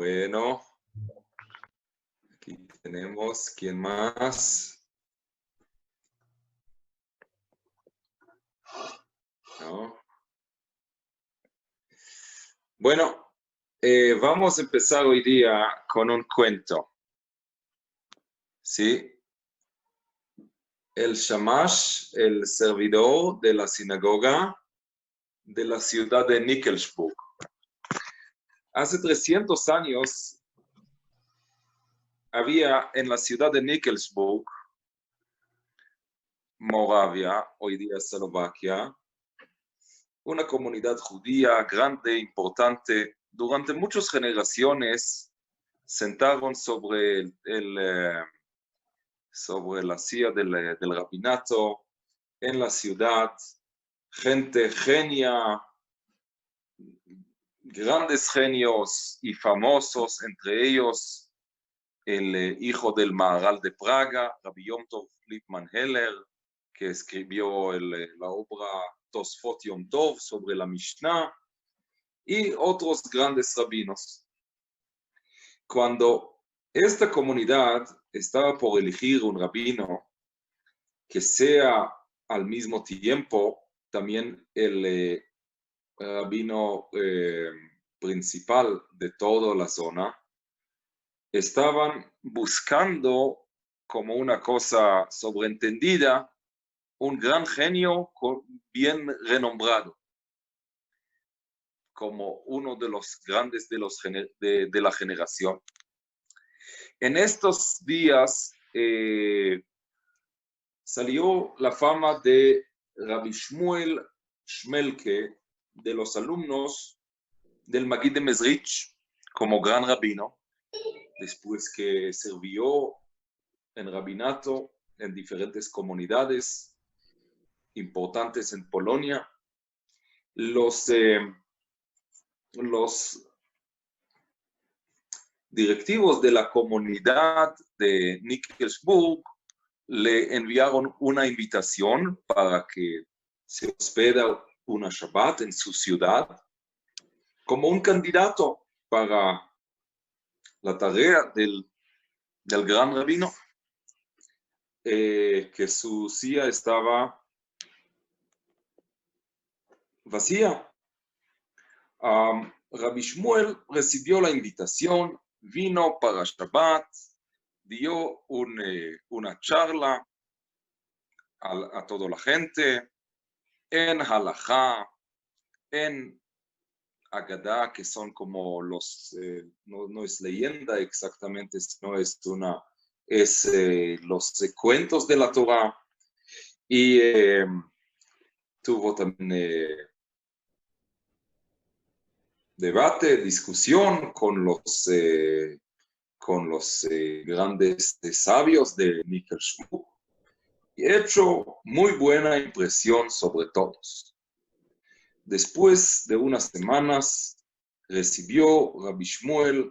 Bueno, aquí tenemos, ¿quién más? ¿No? Bueno, vamos a empezar hoy día con un cuento. ¿Sí? El Shamash, el servidor de la sinagoga de la ciudad de Nickelsburg. Hace 300 años había en la ciudad de Nickelsburg, Moravia, hoy día Eslovaquia, una comunidad judía grande, importante. Durante muchas generaciones sentaron sobre la silla del rabinato en la ciudad, gente genia, grandes genios y famosos, entre ellos el hijo del Maharal de Praga, Rabbi Yom Tov Lipman Heller, que escribió la obra Tosfot Yom Tov sobre la Mishnah, y otros grandes rabinos. Cuando esta comunidad estaba por elegir un rabino que sea al mismo tiempo también el rabino principal de toda la zona, estaban buscando como una cosa sobreentendida un gran genio bien renombrado, como uno de los grandes de la generación. En estos días salió la fama de Rabbi Shmuel Shmelke, de los alumnos del Magid de Mezrich, como gran rabino, después que sirvió en rabinato en diferentes comunidades importantes en Polonia. Los directivos de la comunidad de Nickelsburg le enviaron una invitación para que se hospeda una Shabbat en su ciudad como un candidato para la tarea del gran rabino, que su silla estaba vacía. Rabbi Shmuel recibió la invitación, vino para Shabbat, dio una charla a toda la gente en halajá, en Agadá, que son como no es leyenda exactamente, sino los cuentos de la Torah. Y tuvo también debate, discusión con los grandes sabios de Nickelsburg, y hecho muy buena impresión sobre todos. Después de unas semanas recibió Rabbi Shmuel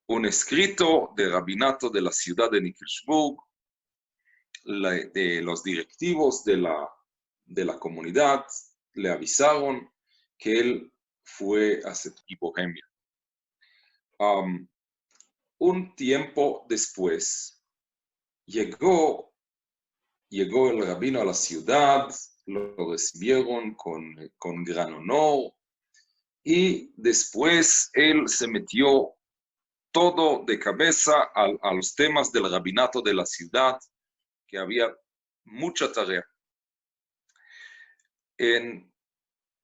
un escrito de rabinato de la ciudad de Nickelsburg, de los directivos de la comunidad le avisaron que él fue a Bohemia. Un tiempo después llegó el rabino a la ciudad, lo recibieron con gran honor, y después él se metió todo de cabeza a los temas del rabinato de la ciudad, que había mucha tarea. En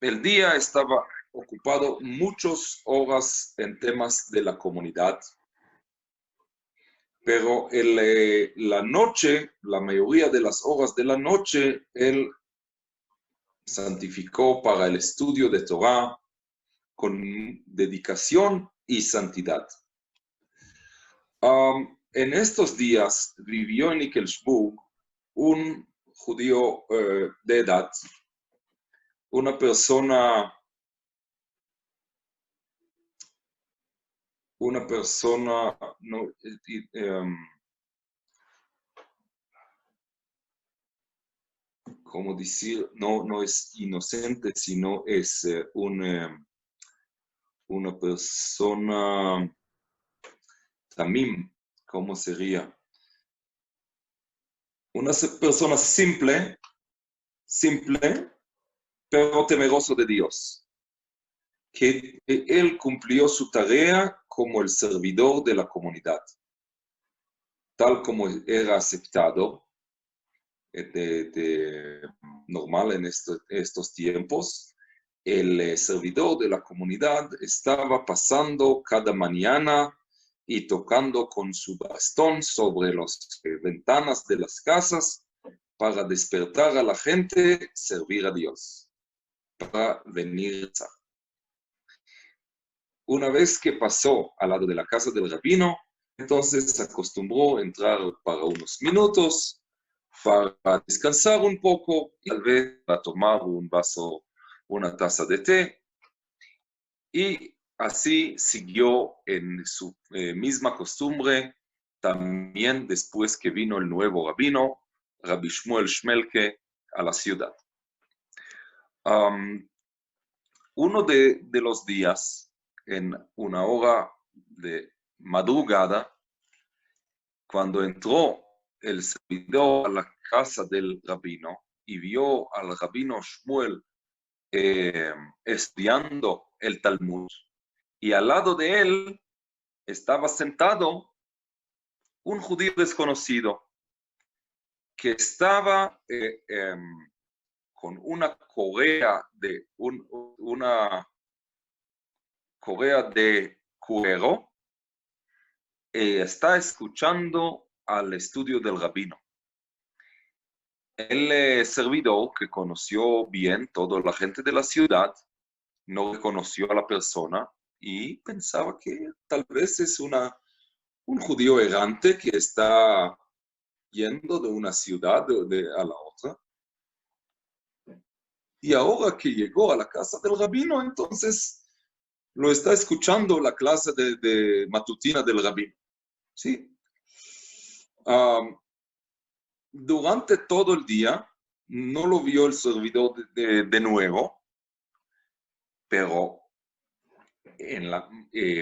el día estaba ocupado muchas horas en temas de la comunidad, pero la noche, la mayoría de las horas de la noche, él santificó para el estudio de Torah con dedicación y santidad. En estos días vivió en Nickelsburg un judío de edad, una persona ¿cómo decir? No es inocente, sino es una persona tamim, ¿cómo sería? Una persona simple, pero temeroso de Dios, que él cumplió su tarea como el servidor de la comunidad, tal como era aceptado normal en estos tiempos. El servidor de la comunidad estaba pasando cada mañana y tocando con su bastón sobre las ventanas de las casas para despertar a la gente, servir a Dios, para venir. Una vez que pasó al lado de la casa del rabino, entonces se acostumbró a entrar para unos minutos, para descansar un poco, y tal vez para tomar un vaso, una taza de té, y así siguió en su misma costumbre también después que vino el nuevo rabino, Rabbi Shmuel Shmelke, a la ciudad. Uno de los días, en una hora de madrugada, cuando entró el servidor a la casa del rabino y vio al rabino Shmuel estudiando el Talmud, y al lado de él estaba sentado un judío desconocido que estaba con una correa de cuero, está escuchando al estudio del rabino. El servidor, que conoció bien toda la gente de la ciudad, no reconoció a la persona y pensaba que tal vez es un judío errante que está yendo de una ciudad a la otra. Y ahora que llegó a la casa del rabino, entonces lo está escuchando la clase de matutina del rabino. ¿Sí? Durante todo el día no lo vio el servidor de nuevo, pero en la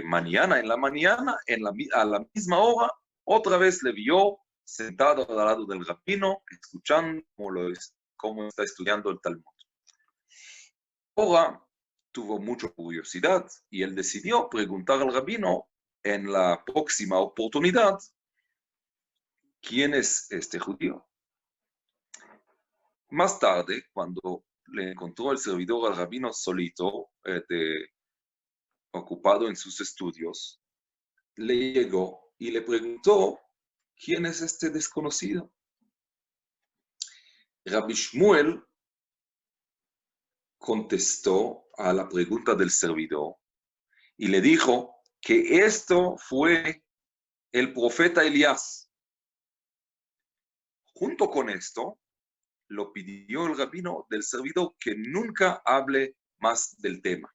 mañana, a la misma hora, otra vez le vio sentado al lado del rabino, escuchando cómo está estudiando el Talmud. Ahora tuvo mucha curiosidad y él decidió preguntar al rabino en la próxima oportunidad quién es este judío. Más tarde, cuando le encontró el servidor al rabino solito, ocupado en sus estudios, le llegó y le preguntó quién es este desconocido. Rabbi Shmuel contestó a la pregunta del servidor y le dijo que esto fue el profeta Elías. Junto con esto, lo pidió el rabino del servidor que nunca hable más del tema.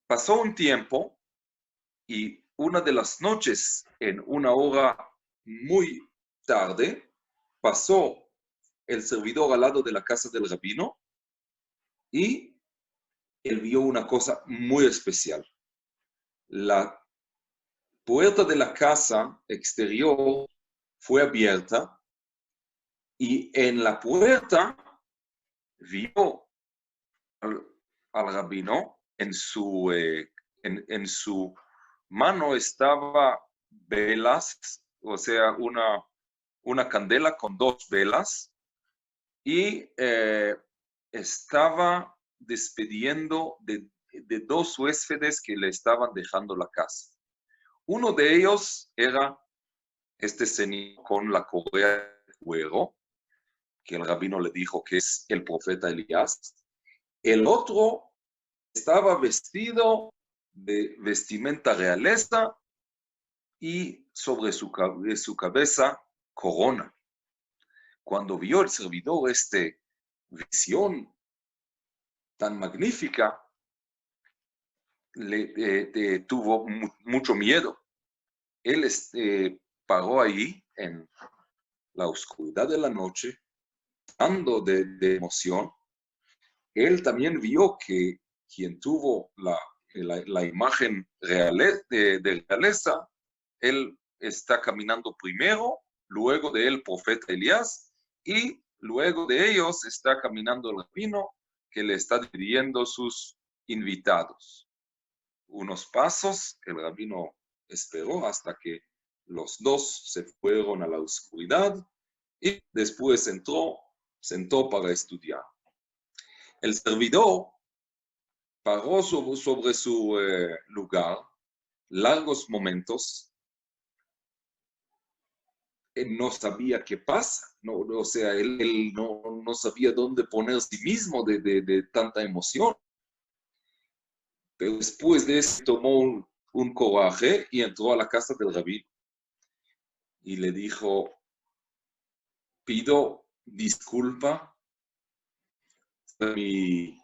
Pasó un tiempo y una de las noches, en una hora muy tarde, pasó el servidor al lado de la casa del rabino y él vio una cosa muy especial. La puerta de la casa exterior fue abierta y en la puerta vio al rabino, en su mano estaba velas, o sea, una candela con dos velas, y estaba despidiendo de dos huéspedes que le estaban dejando la casa. Uno de ellos era este señor con la correa de cuero, que el rabino le dijo que es el profeta Elías. El otro estaba vestido de vestimenta realeza y sobre su cabeza corona. Cuando vio el servidor esta visión tan magnífica, tuvo mucho miedo. Él paró ahí en la oscuridad de la noche saltando de emoción, él también vio que quien tuvo la imagen de realeza, él está caminando primero, luego de él profeta Elías, y luego de ellos está caminando el rabino que le está pidiendo sus invitados. Unos pasos, el rabino esperó hasta que los dos se fueron a la oscuridad y después sentó para estudiar. El servidor paró sobre su lugar largos momentos. Él no sabía qué pasa, no, o sea, él no sabía dónde poner sí mismo de tanta emoción. Pero después de eso tomó un coraje y entró a la casa del rabino y le dijo, pido disculpa de mi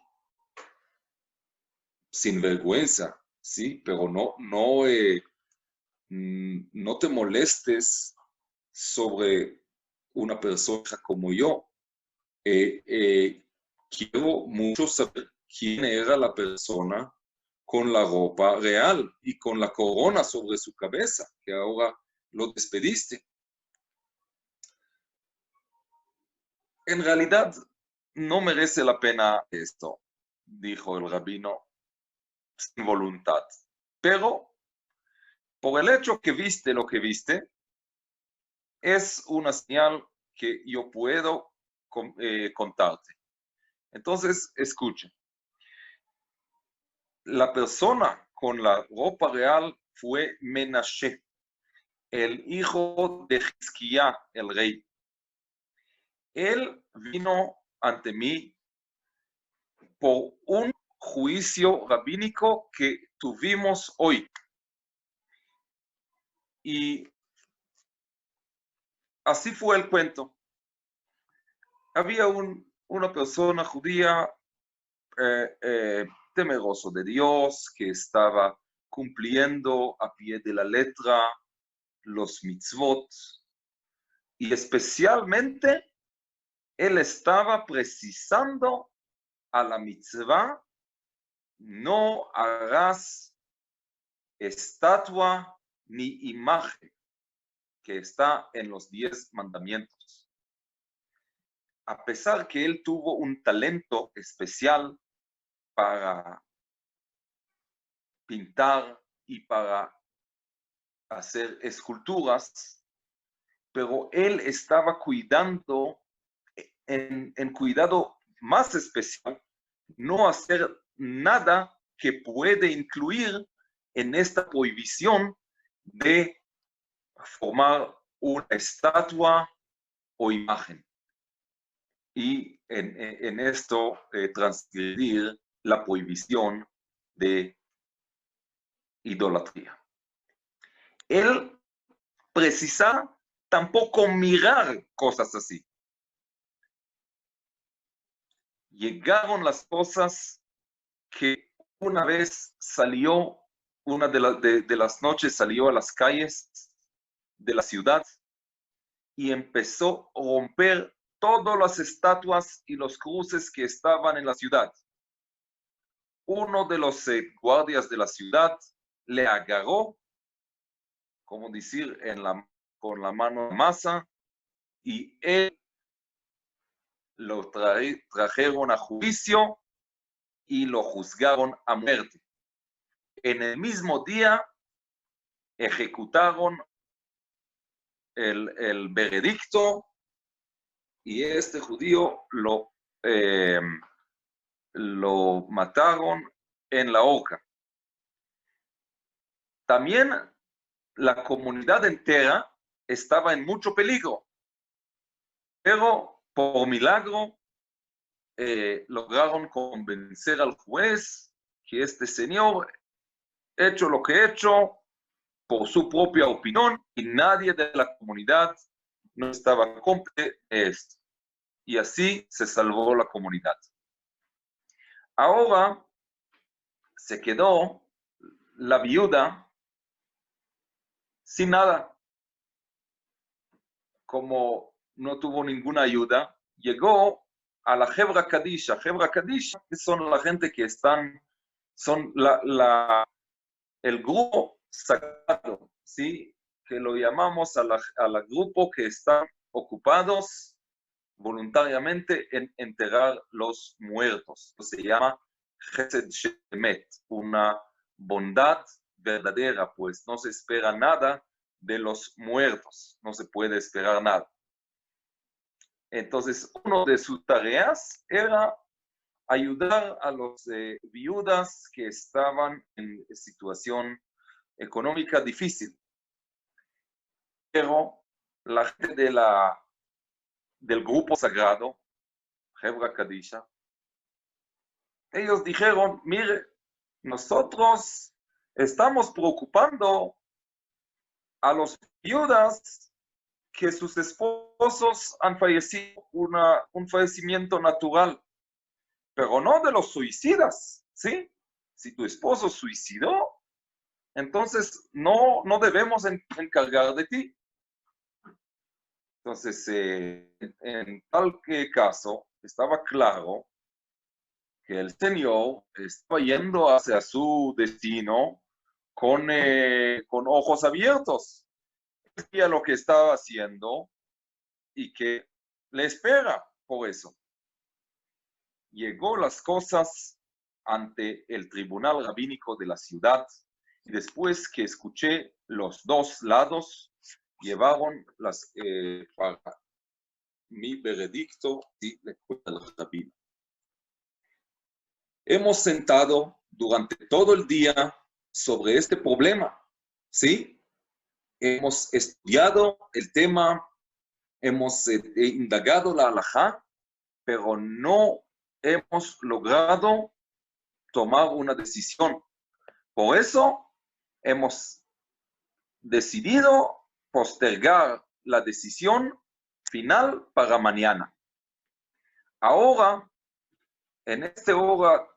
sinvergüenza, ¿sí? Pero no te molestes sobre una persona como yo. Quiero mucho saber quién era la persona con la ropa real y con la corona sobre su cabeza, que ahora lo despediste. En realidad, no merece la pena esto, dijo el rabino, sin voluntad. Pero, por el hecho que viste lo que viste, es una señal que yo puedo contarte. Entonces, escucha. La persona con la ropa real fue Menashe, el hijo de Hizquía, el rey. Él vino ante mí por un juicio rabínico que tuvimos hoy. Y así fue el cuento. Había una persona judía temeroso de Dios que estaba cumpliendo a pie de la letra los mitzvot y especialmente él estaba precisando a la mitzvah, no harás estatua ni imagen, que está en los 10 mandamientos. A pesar que él tuvo un talento especial para pintar y para hacer esculturas, pero él estaba cuidando en cuidado más especial, no hacer nada que puede incluir en esta prohibición de formar una estatua o imagen. Y en esto transgredir la prohibición de idolatría. Él precisa tampoco mirar cosas así. Llegaron las cosas que una vez salió, una de las noches salió a las calles de la ciudad y empezó a romper todas las estatuas y los cruces que estaban en la ciudad. Uno de los guardias de la ciudad le agarró, como decir, con la mano en masa, y él lo trajeron a juicio y lo juzgaron a muerte. En el mismo día ejecutaron el veredicto y este judío lo mataron en la horca. También la comunidad entera estaba en mucho peligro, pero por milagro lograron convencer al juez que este señor, hecho lo que hecho, por su propia opinión, y nadie de la comunidad no estaba cómplice de esto. Y así se salvó la comunidad. Ahora se quedó la viuda sin nada. Como no tuvo ninguna ayuda, llegó a la Hebra Kadisha. Hebra Kadisha son la gente que son el grupo sagrado, ¿sí? Que lo llamamos a la grupo que están ocupados voluntariamente en enterrar los muertos. Se llama Chesed Shemet, una bondad verdadera, pues no se espera nada de los muertos, no se puede esperar nada. Entonces, una de sus tareas era ayudar a los viudas que estaban en situación económica difícil. Pero la gente del grupo sagrado, Hebra Kadisha, ellos dijeron, mire, nosotros estamos preocupando a los viudas que sus esposos han fallecido, un fallecimiento natural, pero no de los suicidas, ¿sí? Si tu esposo suicidó, entonces no debemos encargar de ti. Entonces, en tal caso, estaba claro que el Señor estaba yendo hacia su destino con ojos abiertos. Sabía lo que estaba haciendo y que le espera por eso. Llegó las cosas ante el tribunal rabínico de la ciudad y después que escuché los dos lados, llevaron para mi veredicto y le cuenta al rabino. Hemos sentado durante todo el día sobre este problema, ¿sí? Hemos estudiado el tema, hemos indagado la halajá, pero no hemos logrado tomar una decisión. Por eso hemos decidido postergar la decisión final para mañana. Ahora, en esta hora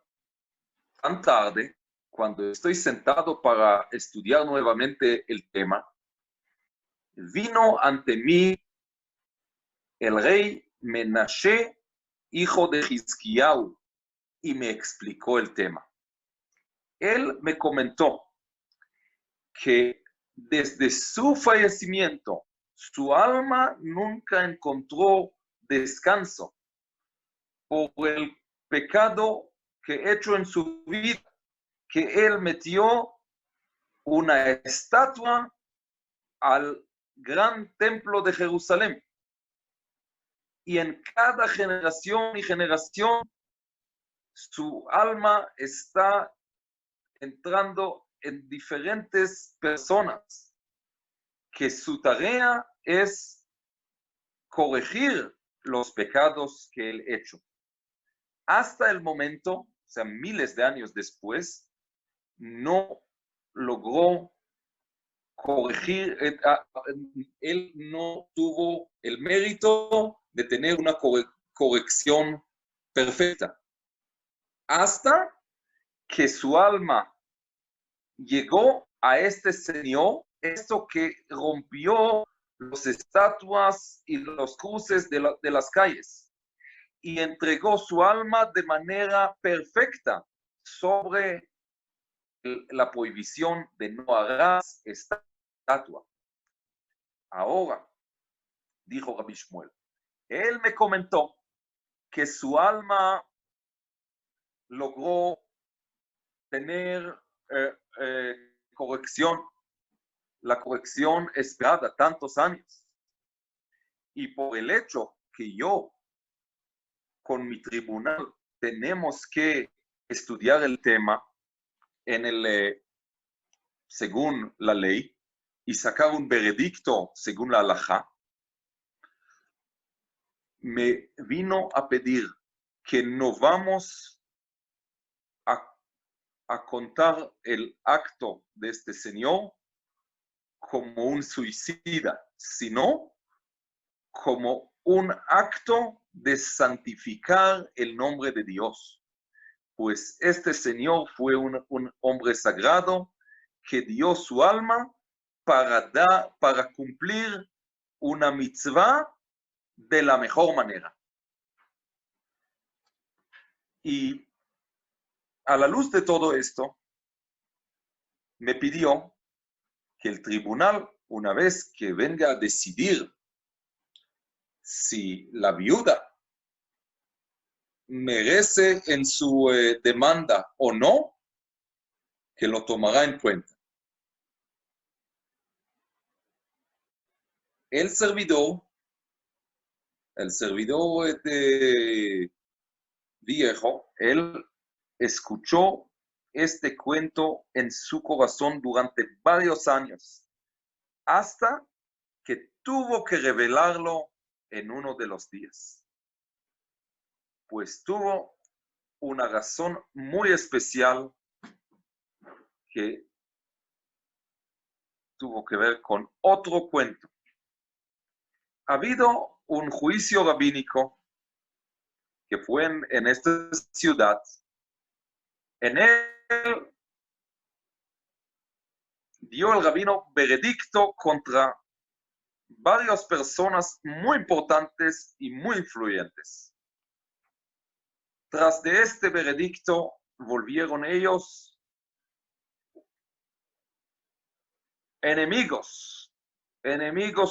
tan tarde, cuando estoy sentado para estudiar nuevamente el tema, vino ante mí el rey Menashe, hijo de Hizkiyahu, y me explicó el tema. Él me comentó que desde su fallecimiento, su alma nunca encontró descanso por el pecado que ha hecho en su vida, que él metió una estatua al gran templo de Jerusalén. Y en cada generación y generación, su alma está entrando en diferentes personas, que su tarea es corregir los pecados que él ha hecho. Hasta el momento, o sea, miles de años después, no logró corregir, él no tuvo el mérito de tener una corrección perfecta. Hasta que su alma llegó a este Señor, esto que rompió las estatuas y los cruces de las calles y entregó su alma de manera perfecta sobre la prohibición de no harás estatua. Ahora, dijo Rabbi Shmuel, él me comentó que su alma logró tener corrección, la corrección esperada tantos años. Y por el hecho que yo, con mi tribunal, tenemos que estudiar el tema según la ley y sacar un veredicto según la halajá, me vino a pedir que no vamos a contar el acto de este señor como un suicida, sino como un acto de santificar el nombre de Dios. Pues este señor fue un hombre sagrado que dio su alma para cumplir una mitzvah de la mejor manera. Y a la luz de todo esto, me pidió que el tribunal, una vez que venga a decidir si la viuda merece en su demanda o no, que lo tomará en cuenta. El servidor viejo, él escuchó este cuento en su corazón durante varios años, hasta que tuvo que revelarlo en uno de los días. Pues tuvo una razón muy especial que tuvo que ver con otro cuento. Ha habido un juicio rabínico que fue en esta ciudad. En él dio el rabino veredicto contra varias personas muy importantes y muy influyentes. Tras de este veredicto, volvieron ellos enemigos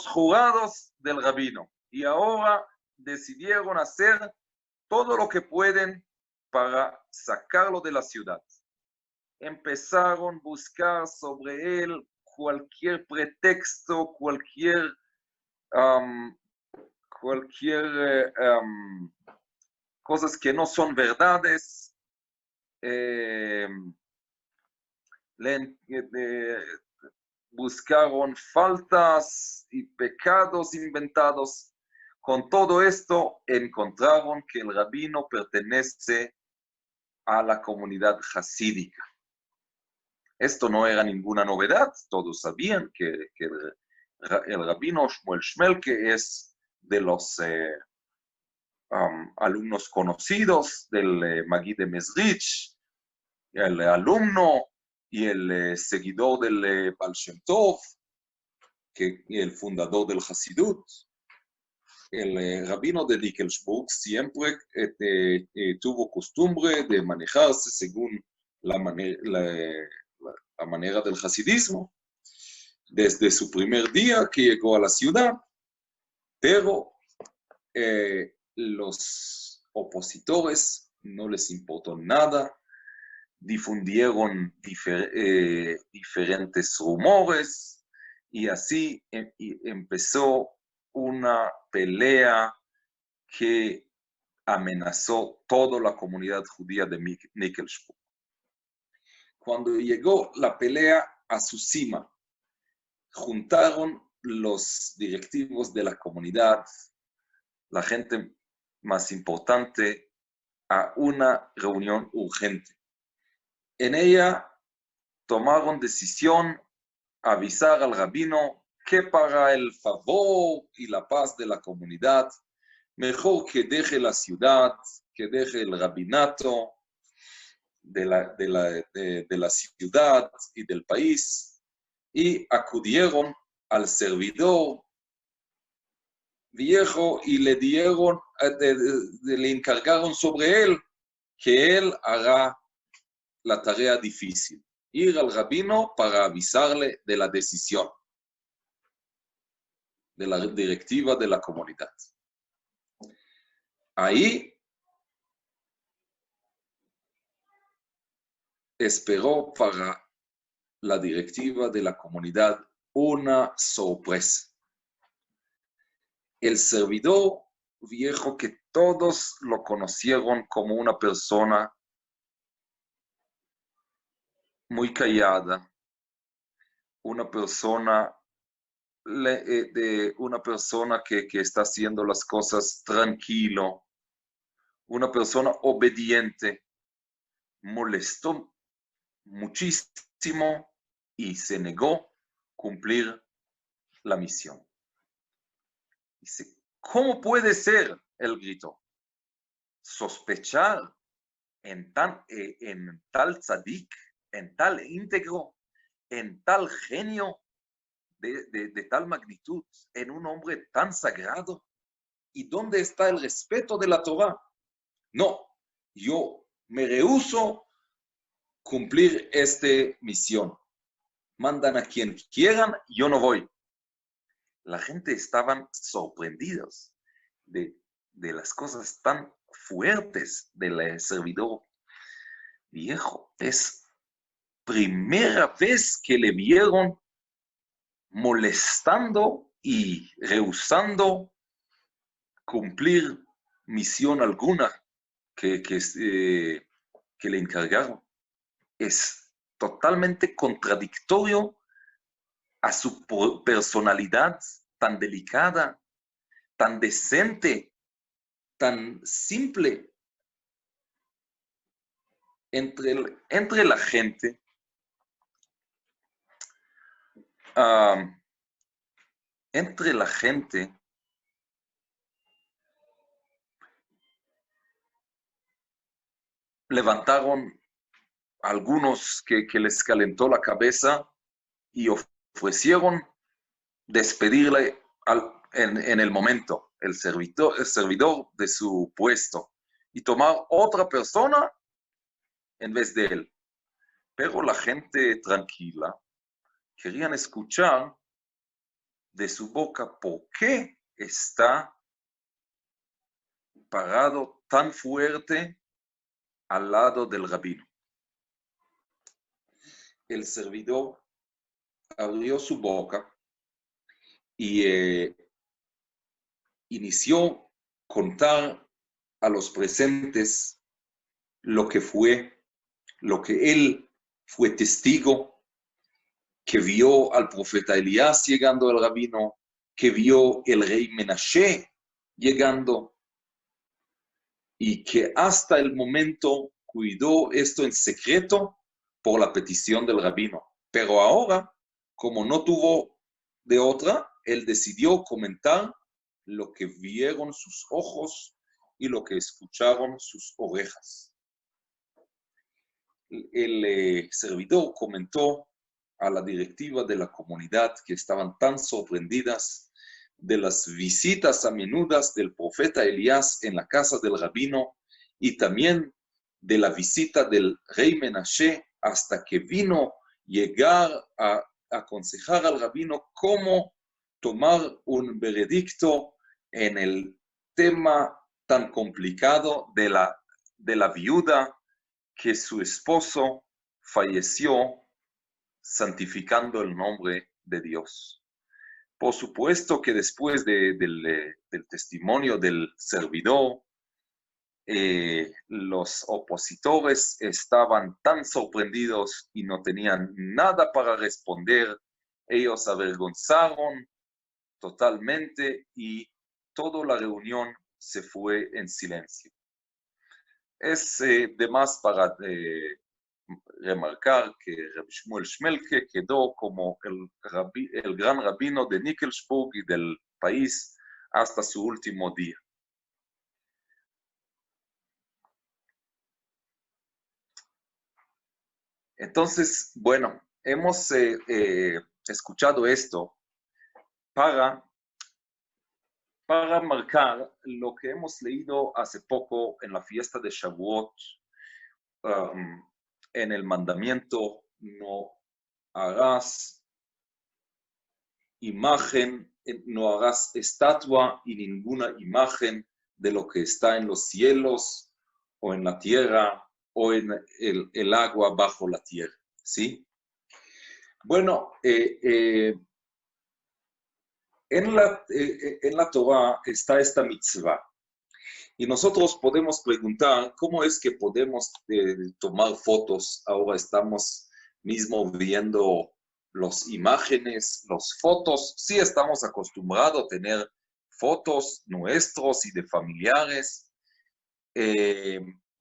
jurados del rabino, y ahora decidieron hacer todo lo que pueden para sacarlo de la ciudad. Empezaron a buscar sobre él cualquier pretexto, cualquier cosas que no son verdades. Buscaron faltas y pecados inventados. Con todo esto encontraron que el rabino pertenece a la comunidad hasídica. Esto no era ninguna novedad, todos sabían que el rabino Shmuel Shmelke es de los alumnos conocidos del Magid de Mezrich, el alumno y el seguidor del Baal Shem Tov, el fundador del Hasidut. El rabino de Nickelsburg siempre tuvo costumbre de manejarse según la manera del hasidismo, desde su primer día que llegó a la ciudad, pero los opositores no les importó nada, difundieron diferentes rumores, y así empezó una pelea que amenazó toda la comunidad judía de Nickelsburg. Cuando llegó la pelea a su cima, juntaron los directivos de la comunidad, la gente más importante, a una reunión urgente. En ella tomaron decisión avisar al rabino que para el favor y la paz de la comunidad, mejor que deje la ciudad, que deje el rabinato de la ciudad y del país, y acudieron al servidor viejo y le dieron, le encargaron sobre él que él hará la tarea difícil, ir al rabino para avisarle de la decisión de la directiva de la comunidad. Ahí esperó para la directiva de la comunidad una sorpresa. El servidor viejo, que todos lo conocieron como una persona muy callada, una persona que está haciendo las cosas tranquilo, una persona obediente, molestó muchísimo y se negó a cumplir la misión. Dice, ¿cómo puede ser? Él gritó. Sospechar en tal tzadik, en tal íntegro, en tal genio de tal magnitud, en un hombre tan sagrado. ¿Y dónde está el respeto de la Torá? No, yo me rehúso cumplir esta misión. Mandan a quien quieran, yo no voy. La gente estaban sorprendidos de las cosas tan fuertes del servidor viejo. Es primera vez que le vieron molestando y rehusando cumplir misión alguna que le encargaron. Es totalmente contradictorio a su personalidad tan delicada, tan decente, tan simple. Entre la gente, levantaron algunos que les calentó la cabeza y ofrecieron despedirle en el momento el servidor de su puesto y tomar otra persona en vez de él. Pero la gente tranquila querían escuchar de su boca por qué está parado tan fuerte al lado del rabino. El servidor abrió su boca y inició a contar a los presentes lo que él fue testigo, que vio al profeta Elías llegando al rabino, que vio el rey Menashe llegando y que hasta el momento cuidó esto en secreto por la petición del rabino. Pero ahora, como no tuvo de otra, él decidió comentar lo que vieron sus ojos y lo que escucharon sus orejas. El servidor comentó a la directiva de la comunidad que estaban tan sorprendidas de las visitas a menudas del profeta Elías en la casa del rabino y también de la visita del rey Menashe hasta que vino llegar a aconsejar al rabino cómo tomar un veredicto en el tema tan complicado de la viuda que su esposo falleció santificando el nombre de Dios. Por supuesto que después del testimonio del servidor, los opositores estaban tan sorprendidos y no tenían nada para responder. Ellos avergonzaron totalmente y toda la reunión se fue en silencio. Es de más para remarcar que Rabbi Shmuel Shmelke quedó como el gran rabino de Nickelsburg y del país hasta su último día. Entonces, bueno, hemos escuchado esto para marcar lo que hemos leído hace poco en la fiesta de Shavuot, en el mandamiento: no harás imagen, no harás estatua y ninguna imagen de lo que está en los cielos o en la tierra o en el agua bajo la tierra, ¿sí? Bueno, en la Torah está esta mitzvah. Y nosotros podemos preguntar cómo es que podemos tomar fotos. Ahora estamos mismo viendo las imágenes, las fotos. Sí estamos acostumbrados a tener fotos nuestros y de familiares.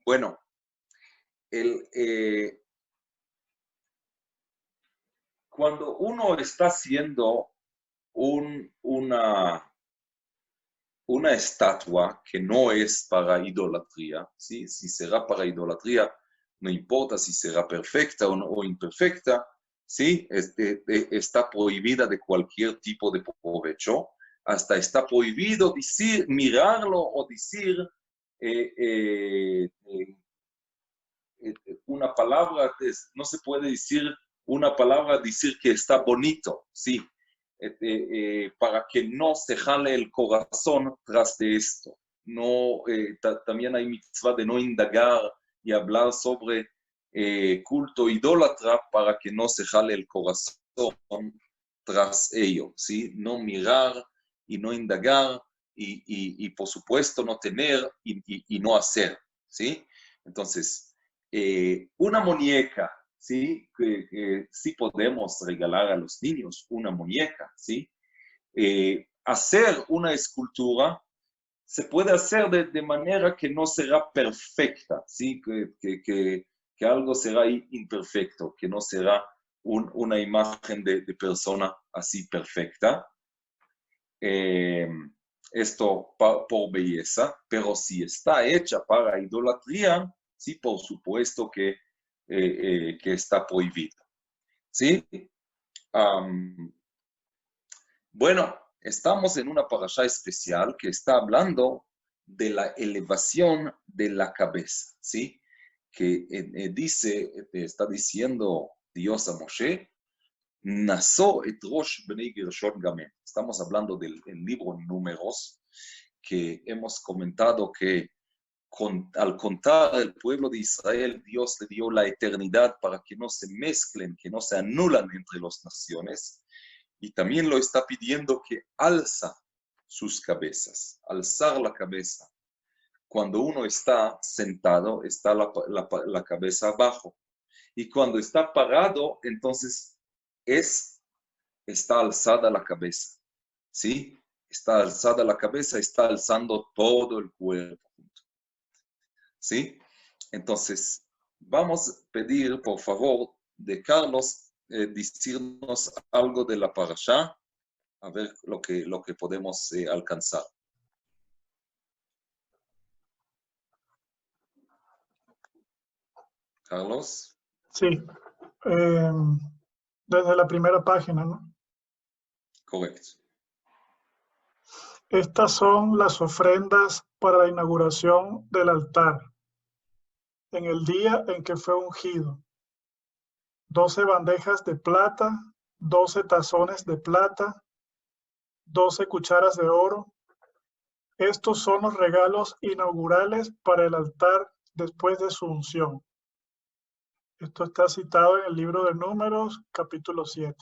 Bueno, cuando uno está haciendo una estatua que no es para idolatría, ¿sí? Si será para idolatría, no importa si será perfecta o imperfecta, ¿sí? Está prohibida de cualquier tipo de provecho, hasta está prohibido decir, mirarlo o decir palabra, no se puede decir una palabra, decir que está bonito, ¿sí? Para que no se jale el corazón tras de esto. No, también hay mitzvah de no indagar y hablar sobre culto idólatra para que no se jale el corazón tras ello, ¿sí? No mirar y no indagar y por supuesto no tener y no hacer, ¿sí? Entonces, una muñeca, ¿sí? Que sí podemos regalar a los niños una muñeca, ¿sí? Hacer una escultura se puede hacer de manera que no será perfecta, ¿sí? Que algo será imperfecto, que no será una imagen de persona así perfecta. Esto por belleza, pero si está hecha para idolatría, sí, por supuesto que está prohibido, ¿sí? Bueno, estamos en una parashá especial que está hablando de la elevación de la cabeza, ¿sí? Que está diciendo Dios a Moshe, Nasó et rosh bnei Gershon gamen. Estamos hablando del libro Números, que hemos comentado que al contar el pueblo de Israel, Dios le dio la eternidad para que no se mezclen, que no se anulan entre las naciones. Y también lo está pidiendo que alza sus cabezas, alzar la cabeza. Cuando uno está sentado, está la cabeza abajo. Y cuando está parado, entonces está alzada la cabeza. ¿Sí? Está alzada la cabeza, está alzando todo el cuerpo. ¿Sí? Entonces, vamos a pedir, por favor, de Carlos, decirnos algo de la parashá, a ver lo que podemos alcanzar. Carlos. Sí, desde la primera página, ¿no? Correcto. Estas son las ofrendas para la inauguración del altar, en el día en que fue ungido. 12 bandejas de plata, 12 tazones de plata, 12 cucharas de oro. Estos son los regalos inaugurales para el altar después de su unción. Esto está citado en el libro de Números, capítulo 7.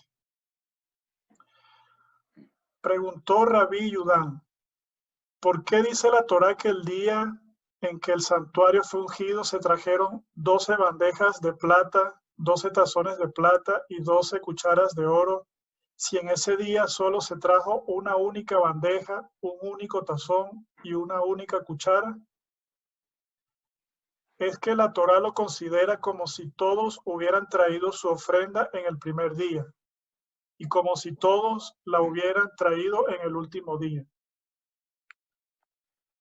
Preguntó Rabí Yudán, ¿por qué dice la Torá que el día en que el santuario fue ungido se trajeron 12 bandejas de plata, 12 tazones de plata y 12 cucharas de oro, si en ese día solo se trajo una única bandeja, un único tazón y una única cuchara? Es que la Torá lo considera como si todos hubieran traído su ofrenda en el primer día y como si todos la hubieran traído en el último día.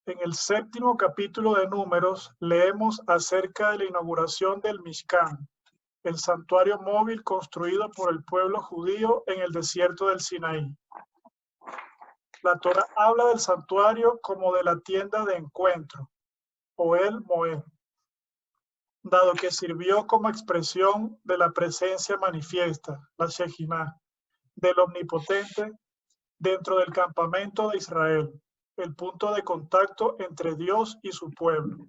En el 7º capítulo de Números leemos acerca de la inauguración del Mishkan, el santuario móvil construido por el pueblo judío en el desierto del Sinaí. La Torá habla del santuario como de la tienda de encuentro, o el Moed, dado que sirvió como expresión de la presencia manifiesta, la Shejinah, del Omnipotente dentro del campamento de Israel, el punto de contacto entre Dios y su pueblo.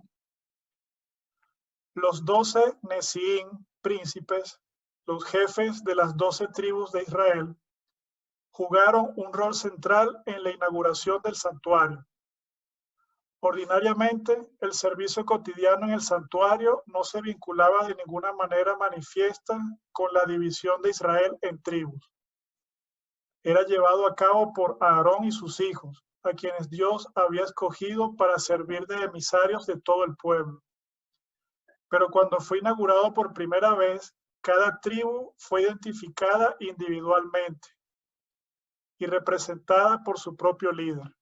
Los 12 Nesiín, príncipes, los jefes de las 12 tribus de Israel, jugaron un rol central en la inauguración del santuario. Ordinariamente, el servicio cotidiano en el santuario no se vinculaba de ninguna manera manifiesta con la división de Israel en tribus. Era llevado a cabo por Aarón y sus hijos, a quienes Dios había escogido para servir de emisarios de todo el pueblo. Pero cuando fue inaugurado por primera vez, cada tribu fue identificada individualmente y representada por su propio líder.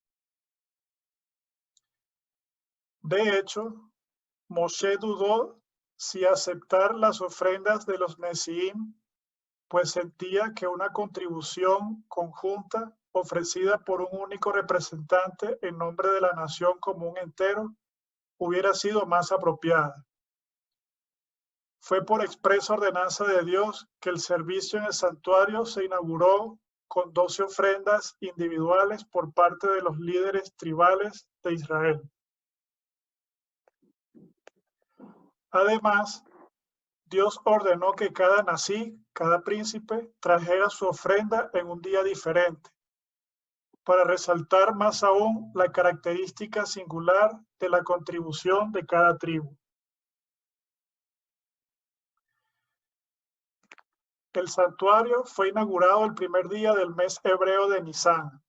De hecho, Moshe dudó si aceptar las ofrendas de los Nesiín, pues sentía que una contribución conjunta ofrecida por un único representante en nombre de la nación como un entero hubiera sido más apropiada. Fue por expresa ordenanza de Dios que el servicio en el santuario se inauguró con 12 ofrendas individuales por parte de los líderes tribales de Israel. Además, Dios ordenó que cada nací, cada príncipe, trajera su ofrenda en un día diferente, para resaltar más aún la característica singular de la contribución de cada tribu. El santuario fue inaugurado el primer día del mes hebreo de Nisán,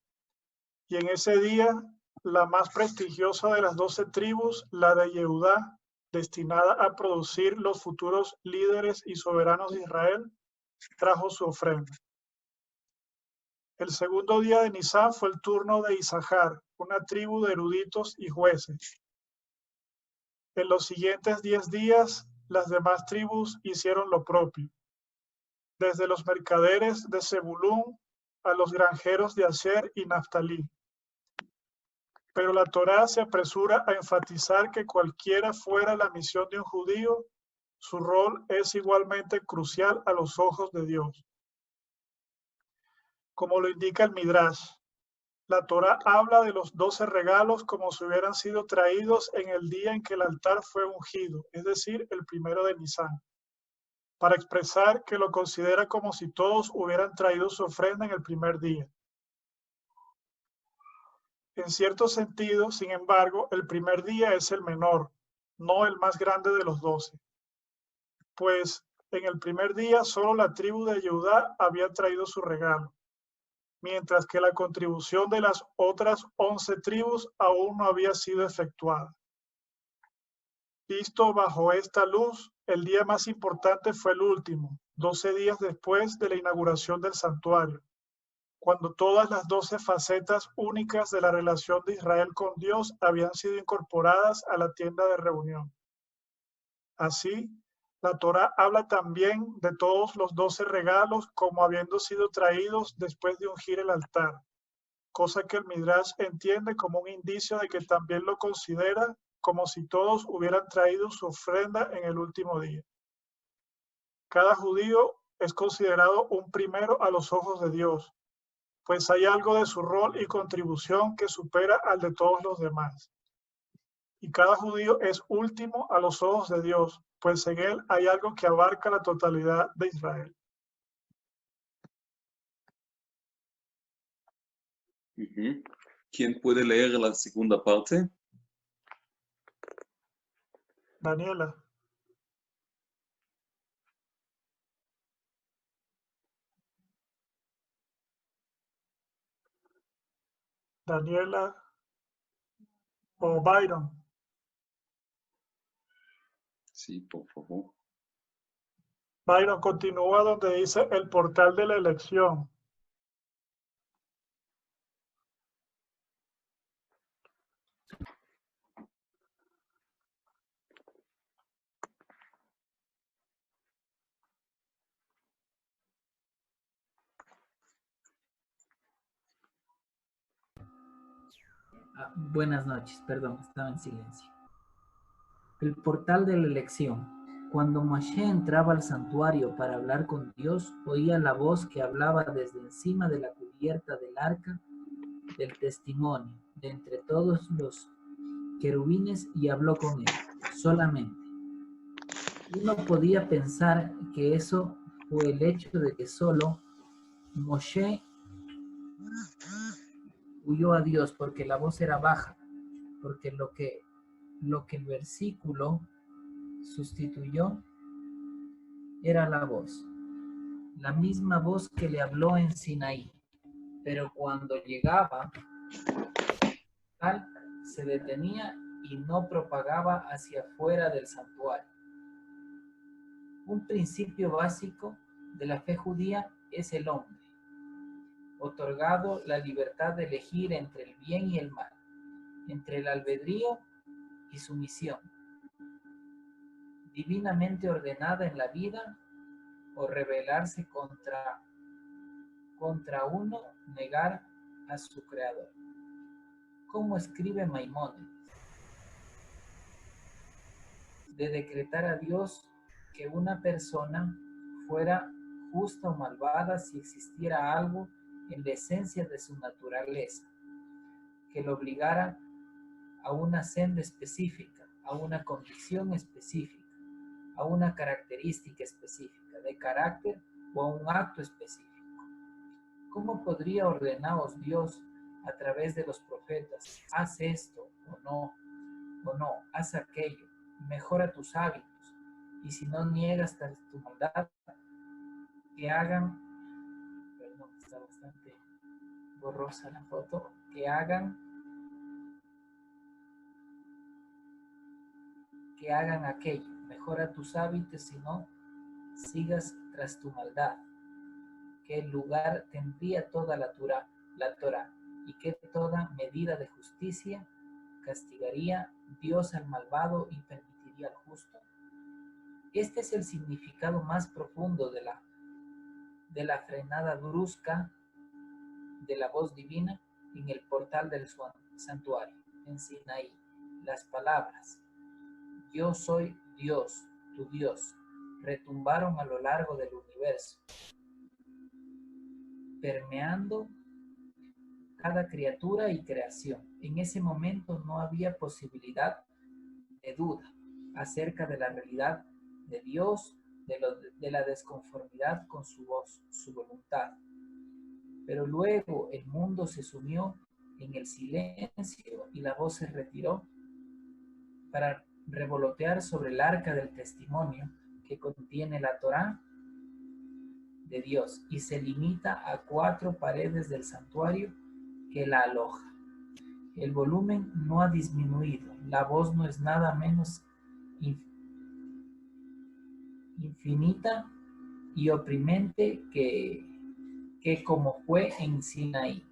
y en ese día la más prestigiosa de las 12 tribus, la de Yehudá, destinada a producir los futuros líderes y soberanos de Israel, trajo su ofrenda. El segundo día de Nisán fue el turno de Isachar, una tribu de eruditos y jueces. En los siguientes 10 días, las demás tribus hicieron lo propio, desde los mercaderes de Zebulún a los granjeros de Aser y Naftalí. Pero la Torá se apresura a enfatizar que cualquiera fuera la misión de un judío, su rol es igualmente crucial a los ojos de Dios. Como lo indica el Midrash, la Torá habla de los 12 regalos como si hubieran sido traídos en el día en que el altar fue ungido, es decir, el primero de Nisán, para expresar que lo considera como si todos hubieran traído su ofrenda en el primer día. En cierto sentido, sin embargo, el primer día es el menor, no el más grande de los 12, pues en el primer día solo la tribu de Judá había traído su regalo, mientras que la contribución de las otras 11 tribus aún no había sido efectuada. Visto bajo esta luz, el día más importante fue el último, 12 días después de la inauguración del santuario, cuando todas las 12 facetas únicas de la relación de Israel con Dios habían sido incorporadas a la tienda de reunión. Así, la Torá habla también de todos los 12 regalos como habiendo sido traídos después de ungir el altar, cosa que el Midrash entiende como un indicio de que también lo considera como si todos hubieran traído su ofrenda en el último día. Cada judío es considerado un primero a los ojos de Dios, pues hay algo de su rol y contribución que supera al de todos los demás. Y cada judío es último a los ojos de Dios, pues en él hay algo que abarca la totalidad de Israel. ¿Quién puede leer la segunda parte? Daniela. Daniela o Byron. Sí, por favor. Byron continúa donde dice el portal de la elección. Buenas noches, perdón, estaba en silencio. El portal de la elección. Cuando Moshe entraba al santuario para hablar con Dios, oía la voz que hablaba desde encima de la cubierta del arca del testimonio, de entre todos los querubines, y habló con él, solamente. Uno podía pensar que eso fue el hecho de que solo Moshe huyó a Dios porque la voz era baja, porque lo que el versículo sustituyó era la misma voz que le habló en Sinaí, pero cuando llegaba, tal se detenía y no propagaba hacia afuera del santuario. Un principio básico de la fe judía es el hombre, otorgado la libertad de elegir entre el bien y el mal, entre el albedrío y su misión, divinamente ordenada en la vida, o rebelarse contra uno, negar a su creador. Como escribe Maimónides, de decretar a Dios que una persona fuera justa o malvada si existiera algo en la esencia de su naturaleza que lo obligara a una senda específica, a una condición específica, a una característica específica de carácter o a un acto específico. ¿Cómo podría ordenaros Dios a través de los profetas? Haz esto o no, haz aquello, mejora tus hábitos, y si no niegas tu maldad, que hagan, perdón, está bastante borrosa la foto, que hagan aquello, mejora tus hábitos, si no sigas tras tu maldad, que el lugar tendría toda la Torá, y que toda medida de justicia castigaría Dios al malvado y permitiría al justo. Este es el significado más profundo de la frenada brusca de la voz divina en el portal del santuario, en Sinaí. Las palabras, yo soy Dios, tu Dios, retumbaron a lo largo del universo, permeando cada criatura y creación. En ese momento no había posibilidad de duda acerca de la realidad de Dios, de la desconformidad con su voz, su voluntad. Pero luego el mundo se sumió en el silencio y la voz se retiró para revolotear sobre el arca del testimonio que contiene la Torá de Dios y se limita a 4 paredes del santuario que la aloja. El volumen no ha disminuido, la voz no es nada menos infinita y oprimente que como fue en Sinaí.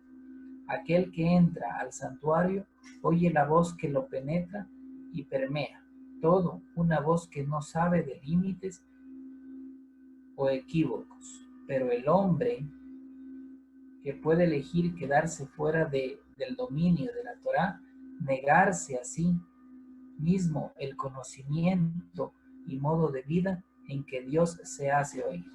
Aquel que entra al santuario oye la voz que lo penetra y permea todo, una voz que no sabe de límites o equívocos. Pero el hombre que puede elegir quedarse fuera del dominio de la Torá, negarse a sí mismo el conocimiento y modo de vida en que Dios se hace oír.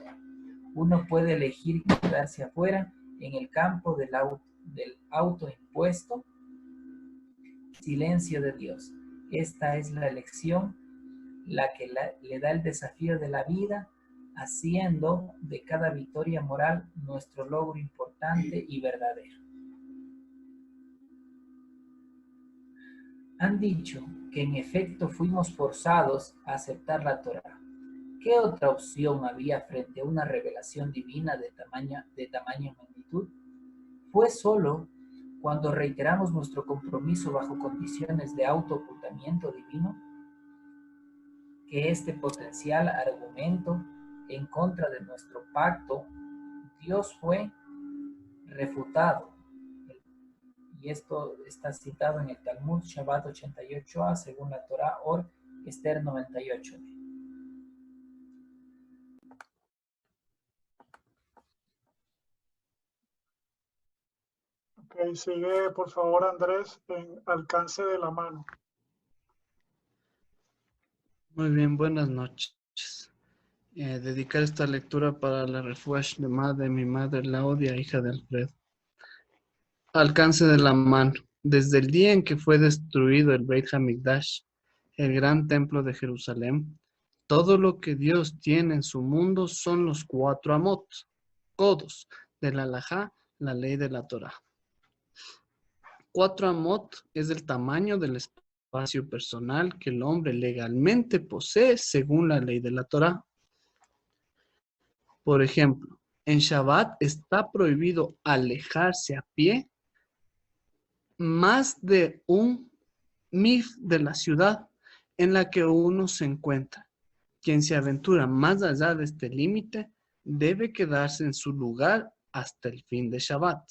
Uno puede elegir quedarse afuera en el campo del autoimpuesto silencio de Dios. Esta es la elección, la que le da el desafío de la vida, haciendo de cada victoria moral nuestro logro importante y verdadero. Han dicho que en efecto fuimos forzados a aceptar la Torá. ¿Qué otra opción había frente a una revelación divina de tamaño y magnitud? Fue solo cuando reiteramos nuestro compromiso bajo condiciones de auto-ocultamiento divino que este potencial argumento en contra de nuestro pacto, Dios fue refutado. Y esto está citado en el Talmud Shabbat 88a, según la Torah Or Esther 98. Ok, sigue por favor Andrés en alcance de la mano. Muy bien, buenas noches. Dedicar esta lectura para la refuash de mi madre Laudia, hija de Alfredo. Alcance de la mano. Desde el día en que fue destruido el Beit HaMikdash, el gran templo de Jerusalén, todo lo que Dios tiene en su mundo son los 4 amot, codos, de la halajá, la ley de la Torah. 4 amot es el tamaño del espacio personal que el hombre legalmente posee según la ley de la Torah. Por ejemplo, en Shabbat está prohibido alejarse a pie más de un mil de la ciudad en la que uno se encuentra. Quien se aventura más allá de este límite debe quedarse en su lugar hasta el fin de Shabbat.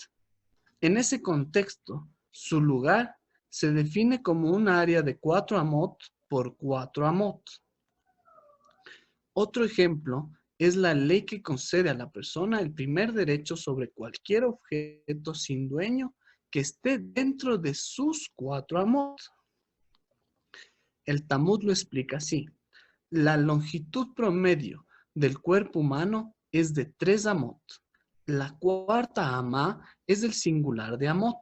En ese contexto, su lugar se define como un área de 4 amot por 4 amot. Otro ejemplo es la ley que concede a la persona el primer derecho sobre cualquier objeto sin dueño que esté dentro de sus 4 amot. El Talmud lo explica así. La longitud promedio del cuerpo humano es de 3 amot. La cuarta amá es el singular de amot.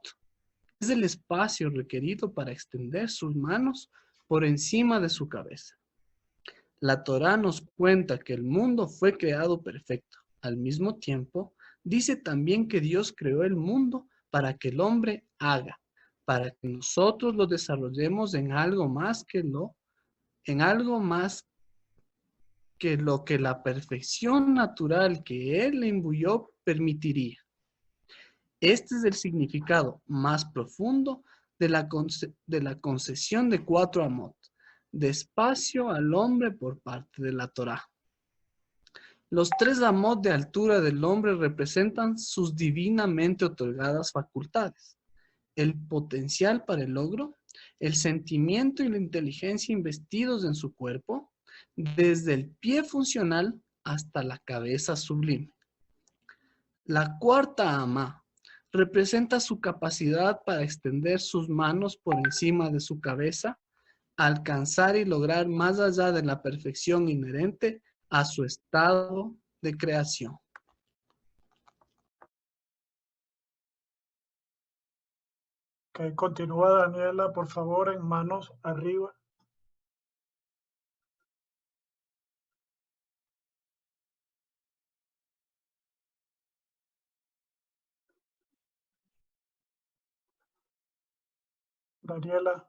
Es el espacio requerido para extender sus manos por encima de su cabeza. La Torá nos cuenta que el mundo fue creado perfecto. Al mismo tiempo, dice también que Dios creó el mundo para que el hombre haga, para que nosotros lo desarrollemos en algo más que lo que la perfección natural que Él le imbuyó permitiría. Este es el significado más profundo de la concesión de 4 amot, de espacio al hombre por parte de la Torá. Los 3 amot de altura del hombre representan sus divinamente otorgadas facultades, el potencial para el logro, el sentimiento y la inteligencia investidos en su cuerpo, desde el pie funcional hasta la cabeza sublime. La cuarta ama representa su capacidad para extender sus manos por encima de su cabeza, alcanzar y lograr más allá de la perfección inherente a su estado de creación. Ok, continúa Daniela, por favor, en manos arriba. Daniela,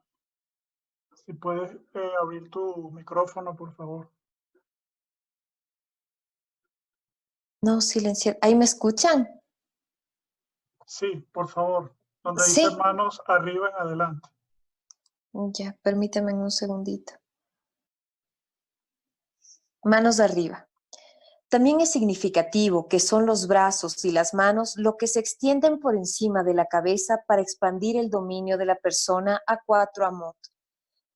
si puedes abrir tu micrófono, por favor. No, silenciar. ¿Ahí me escuchan? Sí, por favor. Donde Sí. dice manos arriba en adelante. Ya, permíteme un segundito. Manos arriba. También es significativo que son los brazos y las manos lo que se extienden por encima de la cabeza para expandir el dominio de la persona a 4 amot.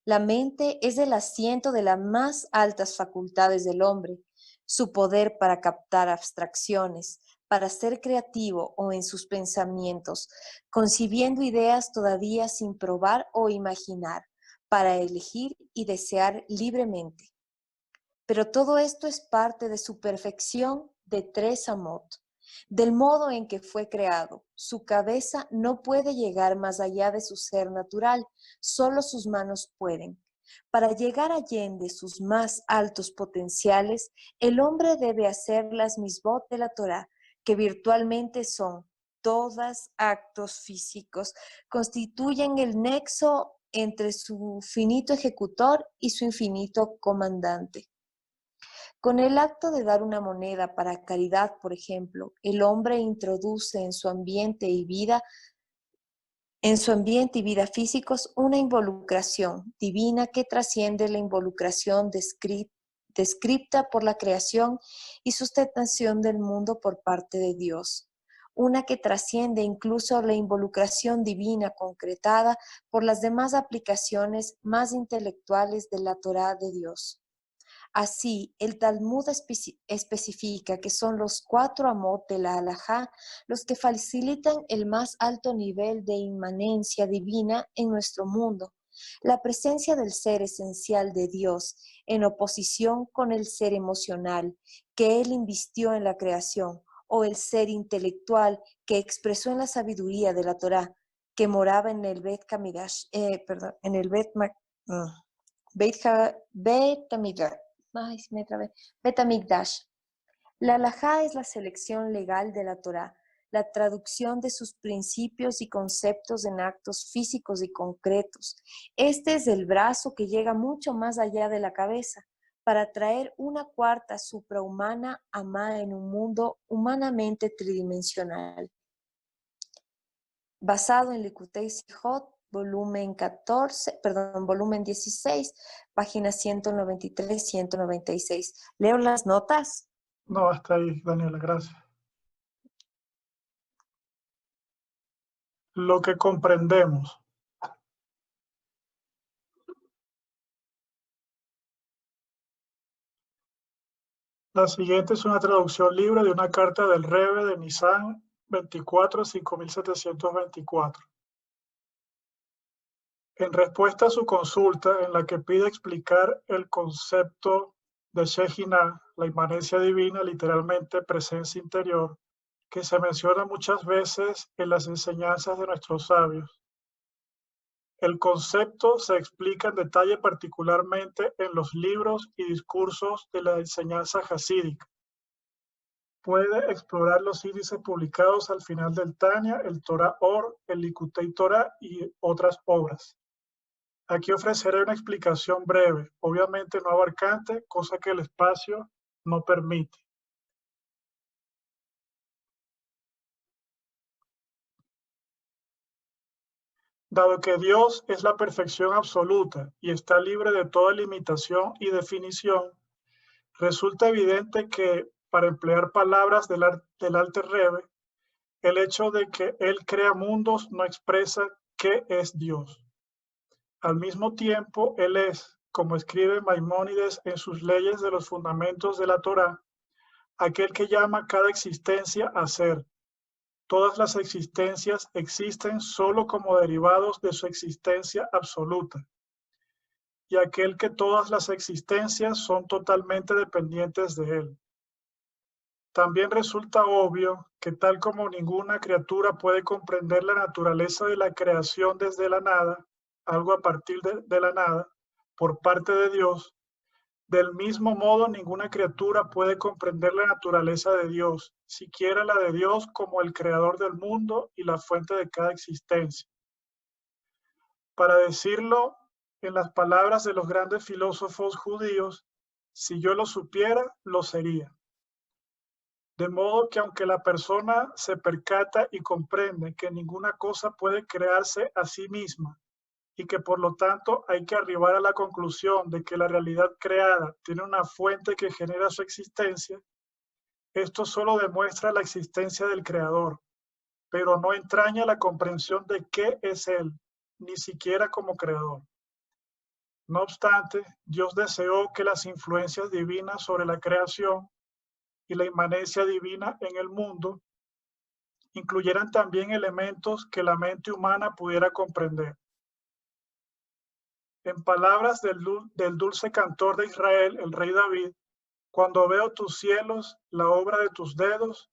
La mente es el asiento de las más altas facultades del hombre, su poder para captar abstracciones, para ser creativo o en sus pensamientos, concibiendo ideas todavía sin probar o imaginar, para elegir y desear libremente. Pero todo esto es parte de su perfección de 3 amot, del modo en que fue creado. Su cabeza no puede llegar más allá de su ser natural, solo sus manos pueden. Para llegar allende sus más altos potenciales, el hombre debe hacer las misbot de la Torá, que virtualmente son todos actos físicos, constituyen el nexo entre su finito ejecutor y su infinito comandante. Con el acto de dar una moneda para caridad, por ejemplo, el hombre introduce en su ambiente y vida físicos una involucración divina que trasciende la involucración descrita por la creación y sustentación del mundo por parte de Dios. Una que trasciende incluso la involucración divina concretada por las demás aplicaciones más intelectuales de la Torá de Dios. Así, el Talmud especifica que son los 4 amot de la halajá los que facilitan el más alto nivel de inmanencia divina en nuestro mundo. La presencia del ser esencial de Dios en oposición con el ser emocional que Él invistió en la creación, o el ser intelectual que expresó en la sabiduría de la Torá, que moraba en el Bet Hamidrash, Bet Hamikdash. La halajá es la selección legal de la Torá, la traducción de sus principios y conceptos en actos físicos y concretos. Este es el brazo que llega mucho más allá de la cabeza, para traer una cuarta suprahumana amá en un mundo humanamente tridimensional. Basado en Likutei Sijot, volumen 16, páginas 193-196. ¿Leo las notas? No, hasta ahí, Daniela, gracias. Lo que comprendemos. La siguiente es una traducción libre de una carta del Rebbe de Nisan 24, 5724. En respuesta a su consulta, en la que pide explicar el concepto de Shejinah, la inmanencia divina, literalmente presencia interior, que se menciona muchas veces en las enseñanzas de nuestros sabios. El concepto se explica en detalle particularmente en los libros y discursos de la enseñanza jasídica. Puede explorar los índices publicados al final del Tanya, el Torah Or, el Likutei Torah y otras obras. Aquí ofreceré una explicación breve, obviamente no abarcante, cosa que el espacio no permite. Dado que Dios es la perfección absoluta y está libre de toda limitación y definición, resulta evidente que, para emplear palabras del Alter Rebbe, el hecho de que Él crea mundos no expresa qué es Dios. Al mismo tiempo, Él es, como escribe Maimónides en sus leyes de los fundamentos de la Torá, aquel que llama cada existencia a ser. Todas las existencias existen solo como derivados de su existencia absoluta, y aquel que todas las existencias son totalmente dependientes de él. También resulta obvio que tal como ninguna criatura puede comprender la naturaleza de la creación desde la nada, algo a partir de la nada, por parte de Dios, del mismo modo ninguna criatura puede comprender la naturaleza de Dios, siquiera la de Dios como el creador del mundo y la fuente de cada existencia. Para decirlo en las palabras de los grandes filósofos judíos, si yo lo supiera, lo sería. De modo que aunque la persona se percata y comprende que ninguna cosa puede crearse a sí misma y que por lo tanto hay que arribar a la conclusión de que la realidad creada tiene una fuente que genera su existencia, esto solo demuestra la existencia del creador, pero no entraña la comprensión de qué es él, ni siquiera como creador. No obstante, Dios deseó que las influencias divinas sobre la creación y la inmanencia divina en el mundo incluyeran también elementos que la mente humana pudiera comprender. En palabras del dulce cantor de Israel, el rey David, cuando veo tus cielos, la obra de tus dedos,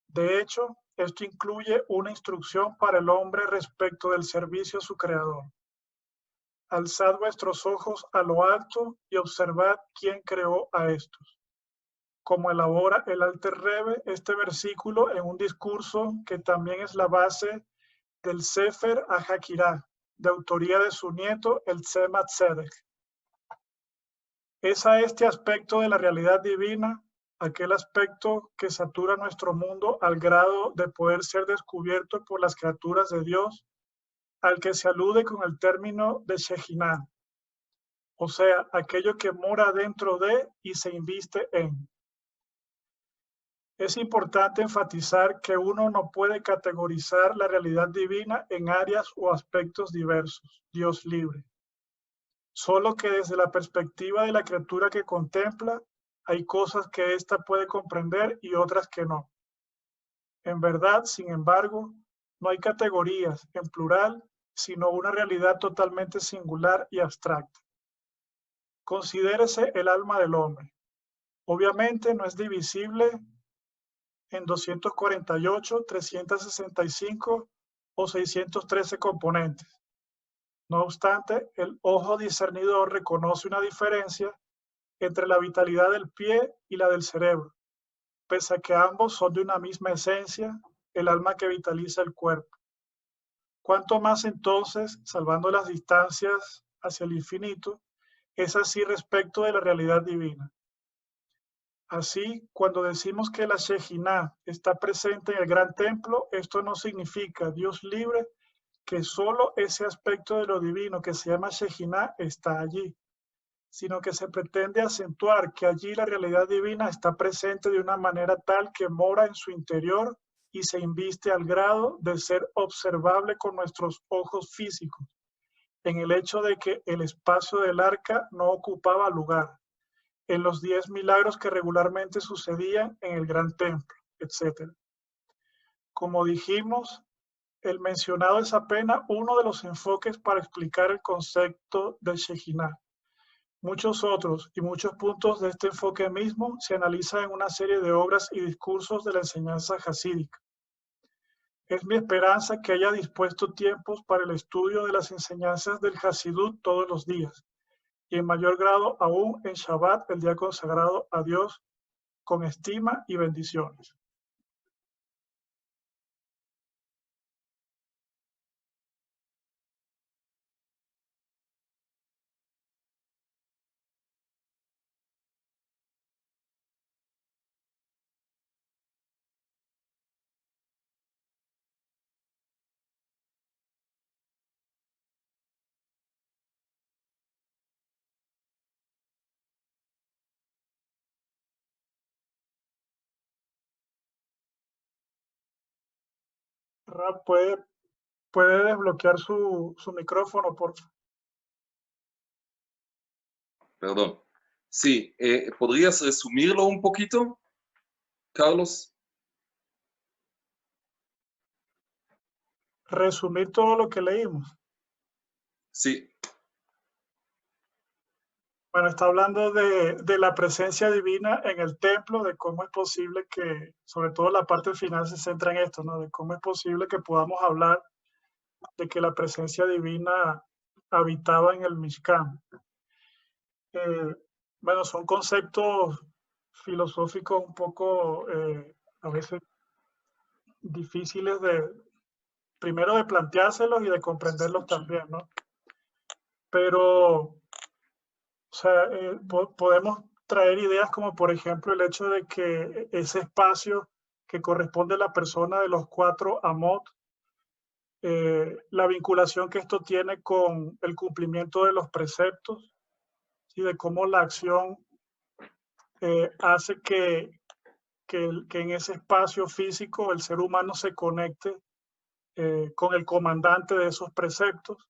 de hecho, esto incluye una instrucción para el hombre respecto del servicio a su creador. Alzad vuestros ojos a lo alto y observad quién creó a estos. Como elabora el Alter Rebbe este versículo en un discurso que también es la base del Sefer HaHakirah, de autoría de su nieto, el Tzemach Tzedek. Es a este aspecto de la realidad divina, aquel aspecto que satura nuestro mundo al grado de poder ser descubierto por las criaturas de Dios, al que se alude con el término de Shejinah, o sea, aquello que mora dentro de y se inviste en. Es importante enfatizar que uno no puede categorizar la realidad divina en áreas o aspectos diversos, Dios libre. Solo que desde la perspectiva de la criatura que contempla, hay cosas que ésta puede comprender y otras que no. En verdad, sin embargo, no hay categorías en plural, sino una realidad totalmente singular y abstracta. Considérese el alma del hombre. Obviamente no es divisible en 248, 365 o 613 componentes. No obstante, el ojo discernidor reconoce una diferencia entre la vitalidad del pie y la del cerebro, pese a que ambos son de una misma esencia, el alma que vitaliza el cuerpo. Cuanto más entonces, salvando las distancias hacia el infinito, es así respecto de la realidad divina. Así, cuando decimos que la Shejinah está presente en el gran templo, esto no significa, Dios libre, que solo ese aspecto de lo divino que se llama Shejinah está allí, sino que se pretende acentuar que allí la realidad divina está presente de una manera tal que mora en su interior y se inviste al grado de ser observable con nuestros ojos físicos, en el hecho de que el espacio del arca no ocupaba lugar, en los 10 milagros que regularmente sucedían en el gran templo, etc. Como dijimos, el mencionado es apenas uno de los enfoques para explicar el concepto de Shejinah. Muchos otros y muchos puntos de este enfoque mismo se analizan en una serie de obras y discursos de la enseñanza jasídica. Es mi esperanza que haya dispuesto tiempos para el estudio de las enseñanzas del Hasidut todos los días, y en mayor grado aún en Shabbat, el día consagrado a Dios, con estima y bendiciones. Rab, puede desbloquear su micrófono, por favor. Perdón. Sí, ¿podrías resumirlo un poquito, Carlos? Resumir todo lo que leímos. Sí. Bueno, está hablando de la presencia divina en el templo, de cómo es posible que, sobre todo la parte final se centra en esto, ¿no? De cómo es posible que podamos hablar de que la presencia divina habitaba en el Mishkan. Bueno, son conceptos filosóficos un poco a veces difíciles primero de planteárselos y de comprenderlos también, ¿no? Pero, o sea, podemos traer ideas como, por ejemplo, el hecho de que ese espacio que corresponde a la persona de los 4 Amot, la vinculación que esto tiene con el cumplimiento de los preceptos y de cómo la acción hace que en ese espacio físico el ser humano se conecte con el comandante de esos preceptos.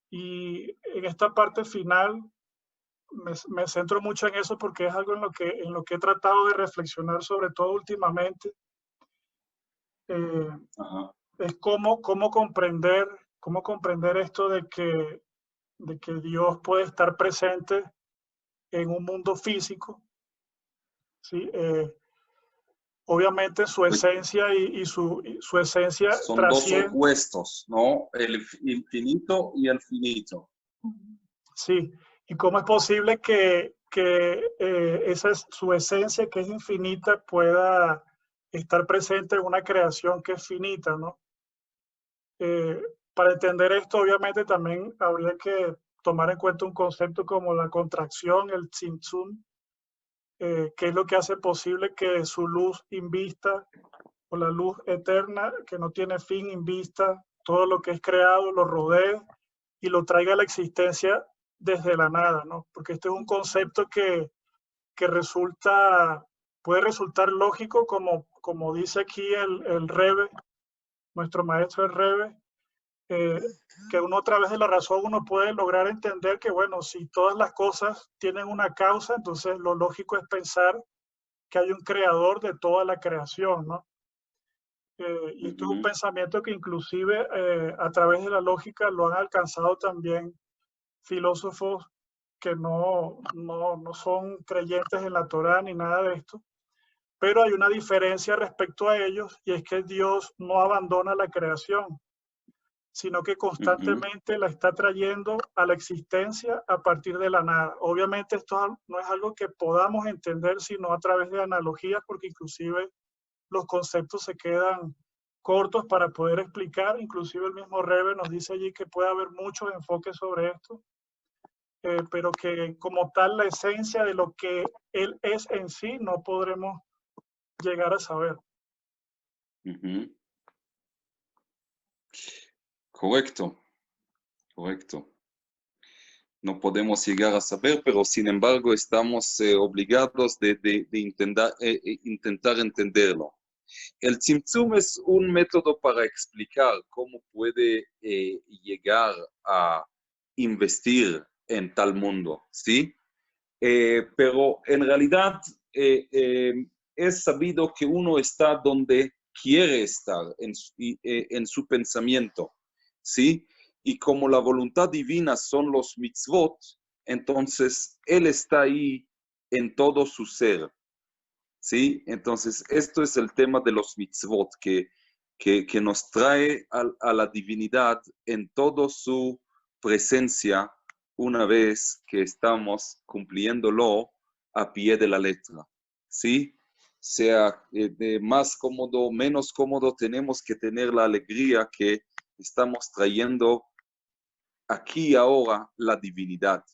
Y en esta parte final me centro mucho en eso porque es algo en lo que he tratado de reflexionar, sobre todo últimamente. Es cómo comprender esto de que Dios puede estar presente en un mundo físico, ¿sí? Obviamente su esencia y su esencia Son trasciende. dos opuestos, ¿no? El infinito y el finito. Sí, y cómo es posible que esa es su esencia, que es infinita, pueda estar presente en una creación que es finita, ¿no? Para entender esto, obviamente, también habría que tomar en cuenta un concepto como la contracción, el tzimtzum, que es lo que hace posible que su luz invista, o la luz eterna, que no tiene fin, invista todo lo que es creado, lo rodee y lo traiga a la existencia desde la nada, ¿no? Porque este es un concepto que puede resultar lógico, como dice aquí el Rebbe, nuestro maestro el Rebbe, que uno a través de la razón uno puede lograr entender que, bueno, si todas las cosas tienen una causa, entonces lo lógico es pensar que hay un creador de toda la creación, ¿no? Y esto es un pensamiento que inclusive a través de la lógica lo han alcanzado también filósofos que no son creyentes en la Torá ni nada de esto, pero hay una diferencia respecto a ellos, y es que Dios no abandona la creación, sino que constantemente la está trayendo a la existencia a partir de la nada. Obviamente esto no es algo que podamos entender sino a través de analogías, porque inclusive los conceptos se quedan cortos para poder explicar. Inclusive el mismo Rebbe nos dice allí que puede haber muchos enfoques sobre esto, pero que como tal la esencia de lo que él es en sí no podremos llegar a saber. Correcto, correcto. No podemos llegar a saber, pero sin embargo estamos obligados de intentar entenderlo. El Tzimtzum es un método para explicar cómo puede llegar a investir en tal mundo, ¿sí? Pero en realidad es sabido que uno está donde quiere estar en su pensamiento, ¿sí? Y como la voluntad divina son los mitzvot, entonces Él está ahí en todo su ser, ¿sí? Entonces, esto es el tema de los mitzvot, que nos trae a la divinidad en toda su presencia una vez que estamos cumpliéndolo a pie de la letra, ¿sí? Sea de más cómodo, menos cómodo, tenemos que tener la alegría que estamos trayendo aquí y ahora la divinidad.